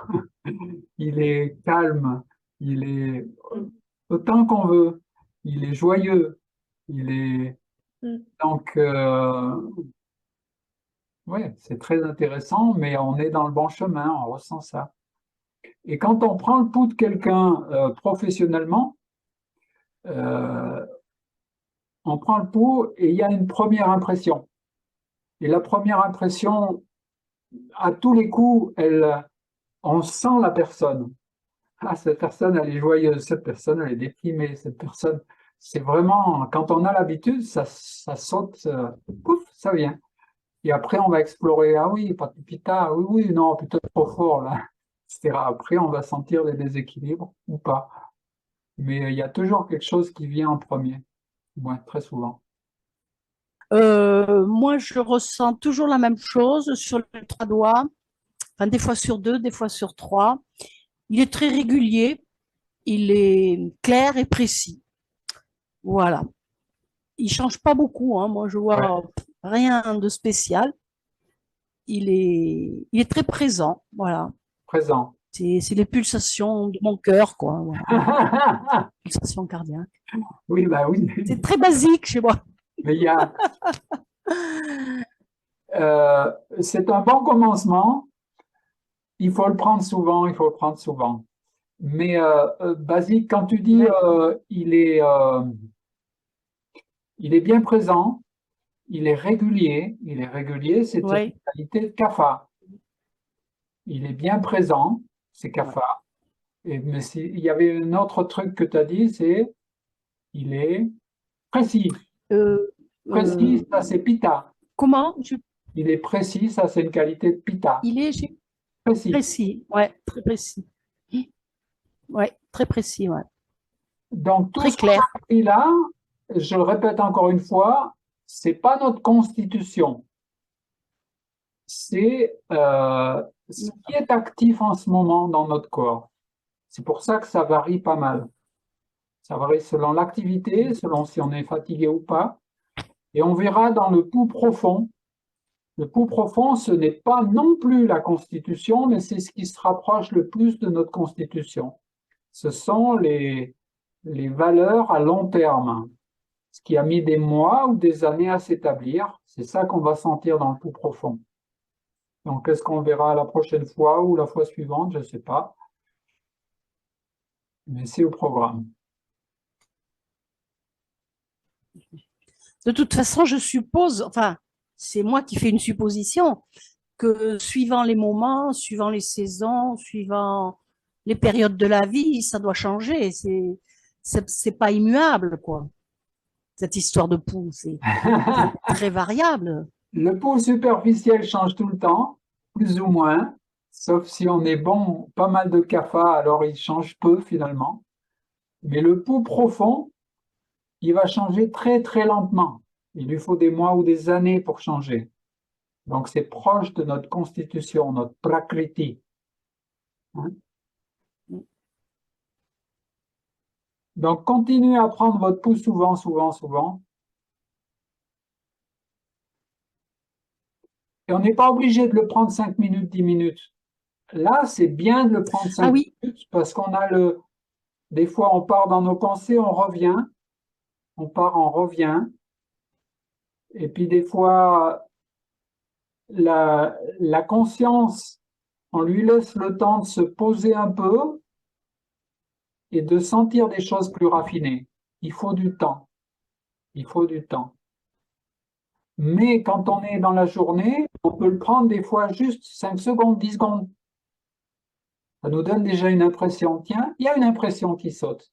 il est calme, il est autant qu'on veut, il est joyeux, il est Mm. donc ouais, c'est très intéressant, mais on est dans le bon chemin, on ressent ça. Et quand on prend le pouls de quelqu'un professionnellement, euh, on prend le pouls et il y a une première impression. Et la première impression, à tous les coups, on sent la personne. Ah, cette personne, elle est joyeuse, cette personne, elle est déprimée, cette personne, c'est vraiment, quand on a l'habitude, ça saute, pouf, ça vient. Et après, on va explorer, ah oui, pas de pita, oui, oui, non, peut-être trop fort, là, etc. Après, on va sentir les déséquilibres ou pas. Mais il y a toujours quelque chose qui vient en premier, ouais, très souvent. Moi, je ressens toujours la même chose sur les trois doigts, enfin, des fois sur deux, des fois sur trois. Il est très régulier, il est clair et précis. Voilà. Il change pas beaucoup, hein. Moi, je Ouais, vois rien de spécial. Il est très présent. Voilà. présent. C'est les pulsations de mon cœur, quoi. Voilà. Pulsations cardiaques. Oui, bah oui, C'est très basique chez moi. mais euh, c'est un bon commencement. Il faut le prendre souvent, il faut le prendre souvent. Mais Basique, quand tu dis D'accord. il est bien présent, il est régulier, c'est une Oui. qualité de CAFA. Il est bien présent, c'est Ouais. CAFA. Mais il y avait un autre truc que tu as dit, c'est il est précis. Euh, Précis, euh, ça c'est Pita. comment? Il est précis, ça c'est une qualité de Pita. Il est Précis. précis. Ouais, très précis. Ouais, très précis. Ouais. Donc tout Très ce qu'on a clair. appris là, je le répète encore une fois, c'est pas notre constitution. C'est ce qui est actif en ce moment dans notre corps. C'est pour ça que ça varie pas mal. Ça varie selon l'activité, selon si on est fatigué ou pas. Et on verra dans le pouls profond. Le pouls profond, ce n'est pas non plus la constitution, mais c'est ce qui se rapproche le plus de notre constitution. Ce sont les valeurs à long terme, ce qui a mis des mois ou des années à s'établir. C'est ça qu'on va sentir dans le pouls profond. Donc, est-ce qu'on verra la prochaine fois ou la fois suivante? Je ne sais pas, mais c'est au programme. De toute façon, je suppose, enfin, c'est moi qui fais une supposition, que suivant les moments, suivant les saisons, suivant les périodes de la vie, ça doit changer. C'est pas immuable, quoi. Cette histoire de pouls, c'est très variable. Le pouls superficiel change tout le temps, plus ou moins, sauf si on est bon, pas mal de CAFA, alors il change peu finalement. Mais le pouls profond, il va changer très très lentement. Il lui faut des mois ou des années pour changer. Donc c'est proche de notre constitution, notre prakriti, hein. Donc, continuez à prendre votre pouls souvent, souvent, souvent. Et on n'est pas obligé de le prendre 5 minutes, 10 minutes. Là, c'est bien de le prendre Ah 5 oui, minutes parce qu'on a des fois, on part dans nos pensées, on revient, on part, on revient. Et puis, des fois, la conscience, on lui laisse le temps de se poser un peu et de sentir des choses plus raffinées. Il faut du temps. Il faut du temps. Mais quand on est dans la journée, on peut le prendre des fois juste 5 secondes, 10 secondes. Ça nous donne déjà une impression. Tiens, il y a une impression qui saute.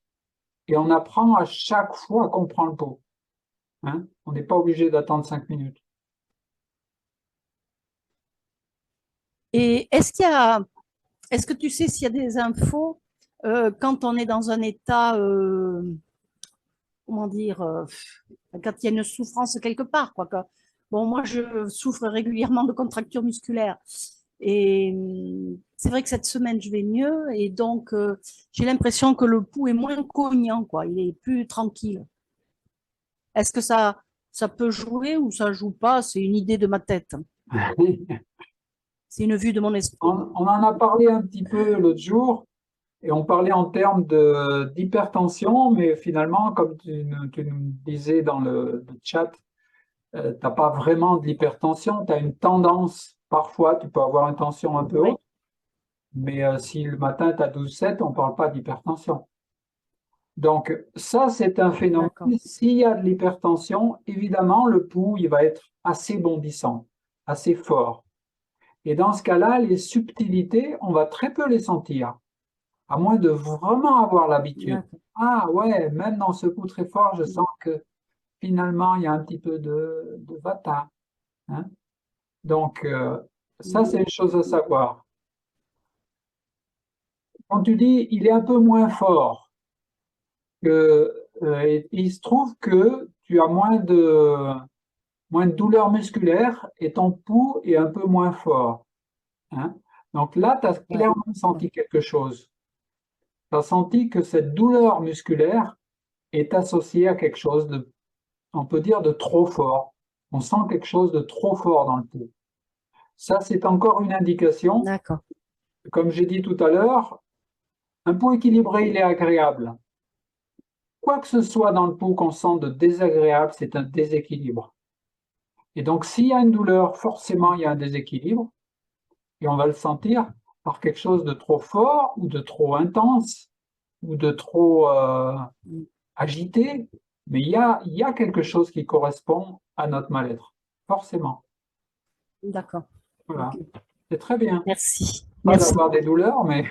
Et on apprend à chaque fois qu'on prend le pot. Hein. On n'est pas obligé d'attendre 5 minutes. et est-ce que tu sais s'il y a des infos quand on est dans un état, comment dire, quand il y a une souffrance quelque part, quoi. Bon, moi, je souffre régulièrement de contractures musculaires. Et c'est vrai que cette semaine, je vais mieux. Et donc, j'ai l'impression que le pouls est moins cognant, quoi. Il est plus tranquille. Est-ce que ça peut jouer ou ça joue pas? C'est une idée de ma tête. C'est une vue de mon esprit. On en a parlé un petit peu l'autre jour et on parlait en termes d'hypertension, mais finalement, comme tu nous disais dans le chat, tu n'as pas vraiment de l'hypertension, tu as une tendance. Parfois, tu peux avoir une tension un peu Oui, haute, mais si le matin tu as 12,7, on ne parle pas d'hypertension. Donc, ça, c'est un phénomène. d'accord. S'il y a de l'hypertension, évidemment, le pouls, il va être assez bondissant, assez fort. Et dans ce cas-là, les subtilités, on va très peu les sentir, à moins de vraiment avoir l'habitude. D'accord. Ah ouais, même dans ce coup très fort, je sens que finalement, il y a un petit peu de vata. Hein. Donc, ça, c'est une chose à savoir. Quand tu dis, il est un peu moins fort, il se trouve que tu as moins de douleur musculaire et ton pouls est un peu moins fort. Hein. Donc là, tu as Ouais, clairement ouais. senti quelque chose. Tu as senti que cette douleur musculaire est associée à quelque chose de, on peut dire, de trop fort. On sent quelque chose de trop fort dans le pouls. Ça, c'est encore une indication. D'accord. Comme j'ai dit tout à l'heure, un pouls équilibré, il est agréable. Quoi que ce soit dans le pouls qu'on sent de désagréable, c'est un déséquilibre. Et donc, s'il y a une douleur, forcément, il y a un déséquilibre. Et on va le sentir par quelque chose de trop fort ou de trop intense ou de trop agité. Mais il y a quelque chose qui correspond à notre mal-être. Forcément. D'accord. Voilà. Ok. C'est très bien. Merci. Pas Merci. d'avoir des douleurs, mais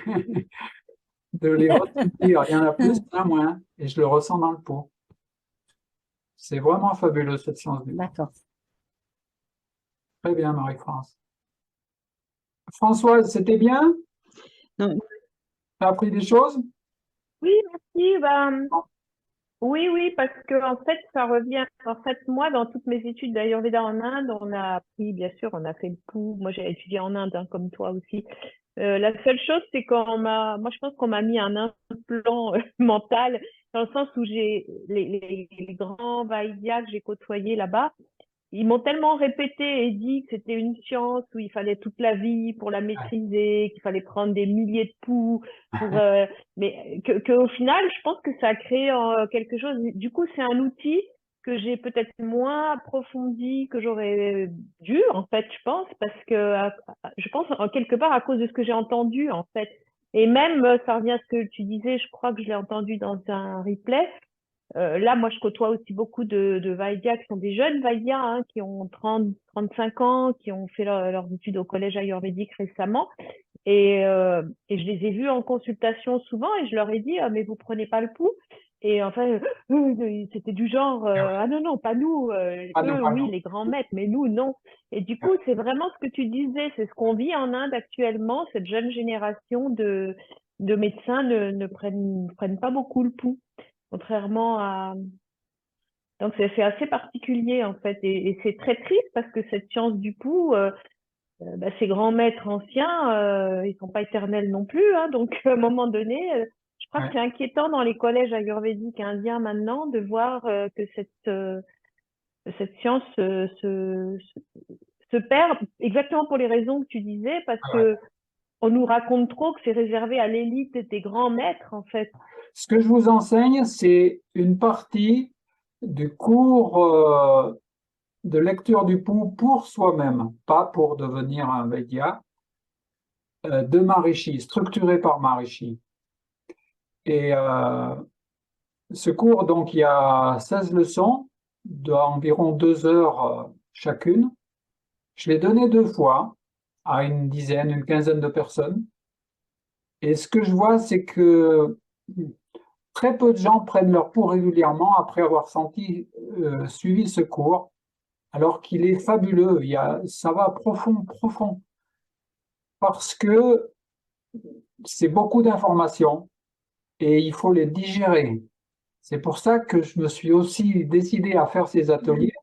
de les ressentir. Il y en a plus, il y en a moins. Et je le ressens dans le pouls. C'est vraiment fabuleux, cette science du pouls. D'accord. Très bien, Marie-France. Françoise, c'était bien? Non, Tu as appris des choses? Oui, merci. Ben, oui, oui, parce que en fait, ça revient. En fait, moi, dans toutes mes études d'Ayurveda en Inde, on a appris, bien sûr, on a fait le pouls. Moi, j'ai étudié en Inde, hein, comme toi aussi. La seule chose, c'est moi, je pense qu'on m'a mis un implant mental, dans le sens où j'ai les grands Vaidya que j'ai côtoyés là-bas. Ils m'ont tellement répété et dit que c'était une science où il fallait toute la vie pour la Ouais. maîtriser, qu'il fallait prendre des milliers de poux pour, mais que au final, je pense que ça a créé quelque chose. Du coup, c'est un outil que j'ai peut-être moins approfondi que j'aurais dû, en fait, je pense, parce que je pense en quelque part à cause de ce que j'ai entendu, en fait. Et même, ça revient à ce que tu disais, je crois que je l'ai entendu dans un replay. Là, moi, je côtoie aussi beaucoup de Vaidya qui sont des jeunes Vaidya, hein, qui ont 30, 35 ans, qui ont fait leurs études au collège ayurvédique récemment. Et je les ai vus en consultation souvent et je leur ai dit, ah, mais vous prenez pas le pouls? Et enfin, c'était du genre, ah non, non, pas nous, Ah non, eux, ah oui, non. les grands maîtres, mais nous, non. Et du coup, c'est vraiment ce que tu disais, c'est ce qu'on vit en Inde actuellement, cette jeune génération de médecins ne prennent pas beaucoup le pouls. Contrairement à... Donc, c'est assez particulier, en fait. Et c'est très triste parce que cette science du pouls, bah, ces grands maîtres anciens, ils sont pas éternels non plus. Hein, donc, à un moment donné, je Je crois Ouais. que c'est inquiétant dans les collèges ayurvédiques indiens maintenant de voir que cette science se perd exactement pour les raisons que tu disais, parce Ouais. que on nous raconte trop que c'est réservé à l'élite des grands maîtres, en fait. Ce que je vous enseigne, c'est une partie du cours de lecture du pouls pour soi-même, pas pour devenir un Vedya, de Maharishi, structuré par Maharishi. Et ce cours, donc, il y a 16 leçons d'environ 2 heures chacune. Je l'ai donné 2 fois à une dizaine, une quinzaine de personnes. Et ce que je vois, c'est que très peu de gens prennent leur pouls régulièrement après avoir suivi ce cours, alors qu'il est fabuleux. Ça va profond, profond, parce que c'est beaucoup d'informations et il faut les digérer. C'est pour ça que je me suis aussi décidé à faire ces ateliers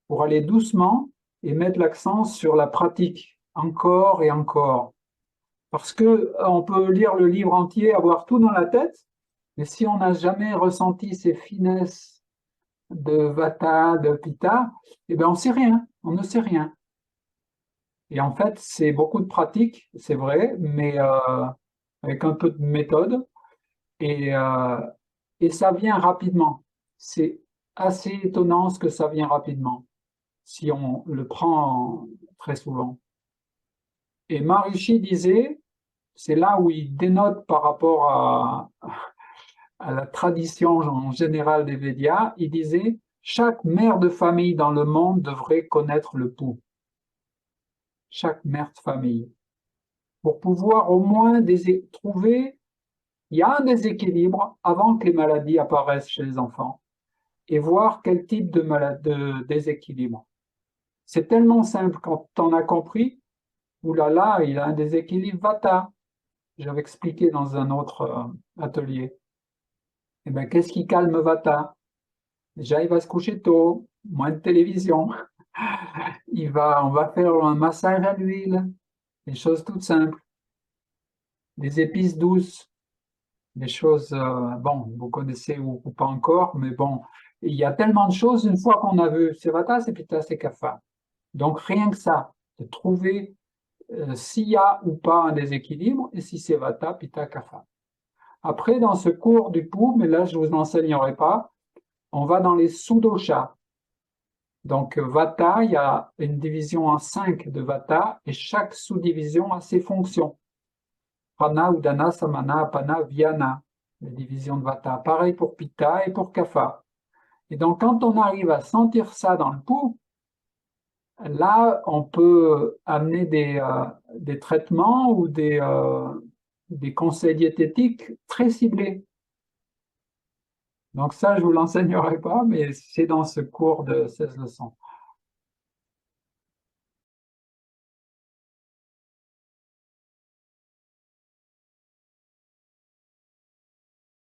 pour aller doucement et mettre l'accent sur la pratique, encore et encore. Parce que on peut lire le livre entier, avoir tout dans la tête, mais si on n'a jamais ressenti ces finesses de Vata, de Pitta, eh bien on sait rien, on ne sait rien. Et en fait, c'est beaucoup de pratique, c'est vrai, mais avec un peu de méthode, et, euh, et ça vient rapidement. C'est assez étonnant ce que ça vient rapidement, si on le prend très souvent. Et Maharishi disait, c'est là où il dénote par rapport à la tradition en général des Védias, il disait, chaque mère de famille dans le monde devrait connaître le pouls. Chaque mère de famille. Pour pouvoir au moins trouver, il y a un déséquilibre avant que les maladies apparaissent chez les enfants et voir quel type de déséquilibre. C'est tellement simple quand on a compris, oulala, il a un déséquilibre Vata. J'avais expliqué dans un autre atelier. Eh bien, qu'est-ce qui calme Vata? Déjà, il va se coucher tôt, moins de télévision. On va faire un massage à l'huile, des choses toutes simples, des épices douces, des choses, bon, vous connaissez ou pas encore, mais bon, il y a tellement de choses, une fois qu'on a vu c'est Vata, c'est Pitta, c'est Kapha. Donc, rien que ça, de trouver s'il y a ou pas un déséquilibre et si c'est Vata, Pitta, Kapha. Après, dans ce cours du pouls, mais là, je ne vous enseignerai pas, on va dans les sous-doshas. Donc, Vata, il y a une division en 5 de Vata et chaque sous-division a ses fonctions. Prana, Udana, Samana, Apana, Vyana, les divisions de Vata. Pareil pour Pitta et pour Kapha. Et donc, quand on arrive à sentir ça dans le pouls, là, on peut amener des traitements ou des conseils diététiques très ciblés. Donc ça, je ne vous l'enseignerai pas, mais c'est dans ce cours de 16 leçons.